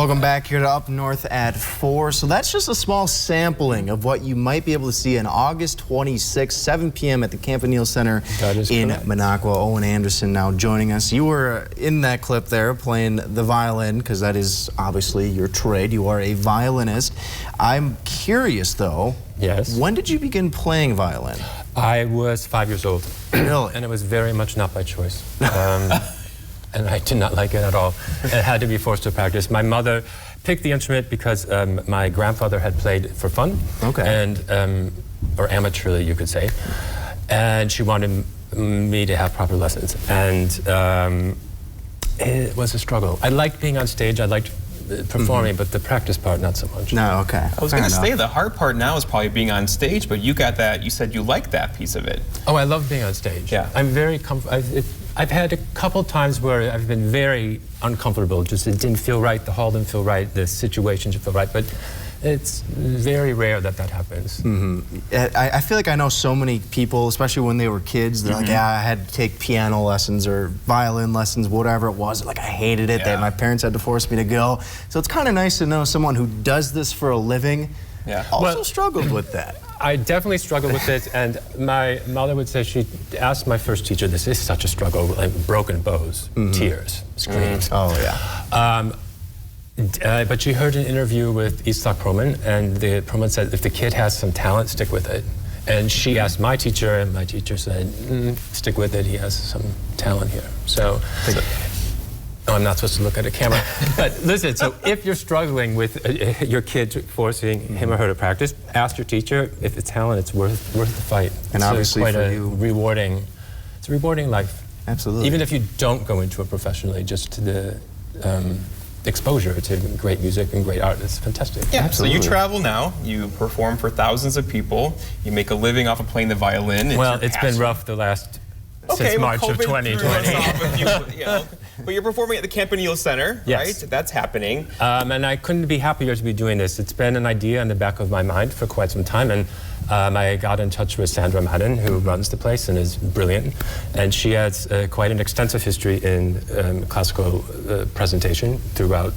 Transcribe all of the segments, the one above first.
Welcome back here to Up North at 4. So that's just a small sampling of what you might be able to see on August 26th, 7 p.m. at the Campanile Center in Minocqua. Eoin Andersen now joining us. You were in that clip there playing the violin because that is obviously your trade. You are a violinist. I'm curious though, yes, when did you begin playing violin? I was 5 years old. Really? And it was very much not by choice. And I did not like it at all. It had to be forced to practice. My mother picked the instrument because my grandfather had played for fun, and or amateurly, you could say. And she wanted me to have proper lessons. And it was a struggle. I liked being on stage. I liked performing, but the practice part, not so much. No, okay. I was going to say the hard part now is probably being on stage, but you got that. You said you liked that piece of it. Oh, I love being on stage. Yeah, I'm very comfortable. I've had a couple times where I've been very uncomfortable. Just it didn't feel right. The hall didn't feel right. The situation didn't feel right. But it's very rare that that happens. I feel like I know so many people, especially when they were kids. They're like, yeah, I had to take piano lessons or violin lessons, whatever it was. Like, I hated it. My parents had to force me to go. So it's kind of nice to know someone who does this for a living also struggled with that. I definitely struggled with it, and my mother would say, she asked my first teacher, this is such a struggle, like broken bows, tears, screams. Oh, yeah. But she heard an interview with Isak Proman, and the Proman said, if the kid has some talent, stick with it. And she asked my teacher, and my teacher said, stick with it, he has some talent here. So no, I'm not supposed to look at a camera. But listen, so if you're struggling with your kid forcing him or her to practice, ask your teacher. If it's talent, it's worth the fight. And obviously quite for a you, it's a rewarding life. Absolutely. Even if you don't go into it professionally, just the exposure to great music and great art is fantastic. Yeah, absolutely. So you travel now, you perform for thousands of people, you make a living off of playing the violin. Well, it's been rough the last since March of 2020. But you're performing at the Campanile Center, right? That's happening. And I couldn't be happier to be doing this. It's been an idea in the back of my mind for quite some time, and I got in touch with Sandra Madden, who runs the place and is brilliant. And she has quite an extensive history in classical presentation throughout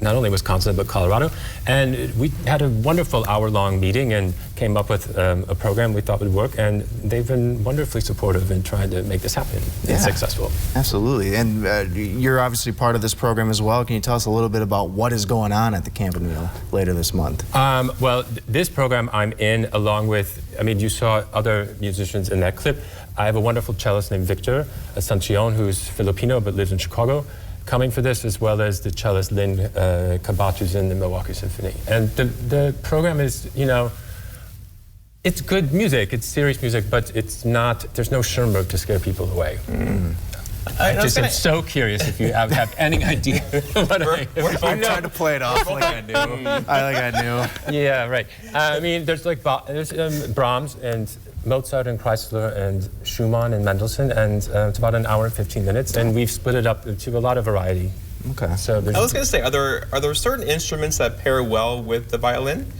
not only Wisconsin, but Colorado. And we had a wonderful hour-long meeting and came up with a program we thought would work, and they've been wonderfully supportive in trying to make this happen. It's successful. Absolutely. And you're obviously part of this program as well. Can you tell us a little bit about what is going on at the Campanile later this month? Well, this program I'm in, along with, I mean, you saw other musicians in that clip. I have a wonderful cellist named Victor Asuncion, who's Filipino but lives in Chicago, coming for this, as well as the cellist Lynn Kabat, who's in the Milwaukee Symphony. And the program is, you know, it's good music, it's serious music, but it's not, there's no Schoenberg to scare people away. I just am so curious if you have any idea what I'm trying to play it off like I knew. Yeah, right. I mean, there's like Brahms and Mozart and Chrysler and Schumann and Mendelssohn, and it's about an hour and 15 minutes, and we've split it up into a lot of variety. Okay. So I was going to say, are there certain instruments that pair well with the violin?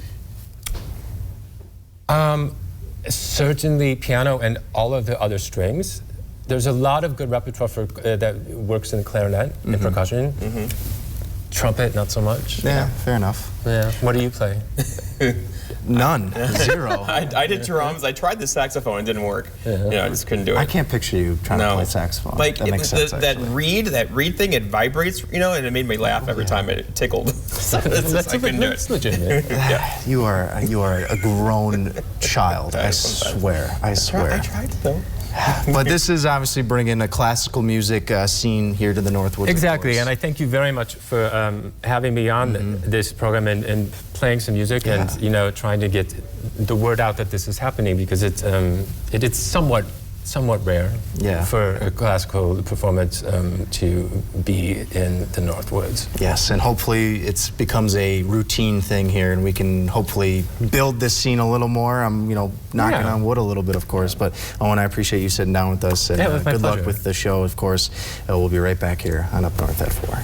Certainly piano and all of the other strings. There's a lot of good repertoire for, that works in clarinet and percussion. Trumpet, not so much. Yeah, fair enough. Yeah. What do you play? None. Zero. I did drums. I tried the saxophone. It didn't work. You know, I just couldn't do it. I can't picture you trying to play saxophone. Like that makes sense, that reed thing, it vibrates, you know, and it made me laugh every time it tickled. So I couldn't do it. Legitimate. You are a grown child. I swear. I swear. I tried though. But this is obviously bringing a classical music scene here to the Northwoods. Exactly, and I thank you very much for having me on this program and playing some music and, you know, trying to get the word out that this is happening, because it's somewhat rare for a classical performance to be in the Northwoods. Yes, and hopefully it becomes a routine thing here, and we can hopefully build this scene a little more. I'm, you know, knocking on wood a little bit, of course, but Eoin, I appreciate you sitting down with us, and good luck with the show, of course. We'll be right back here on Up North at 4.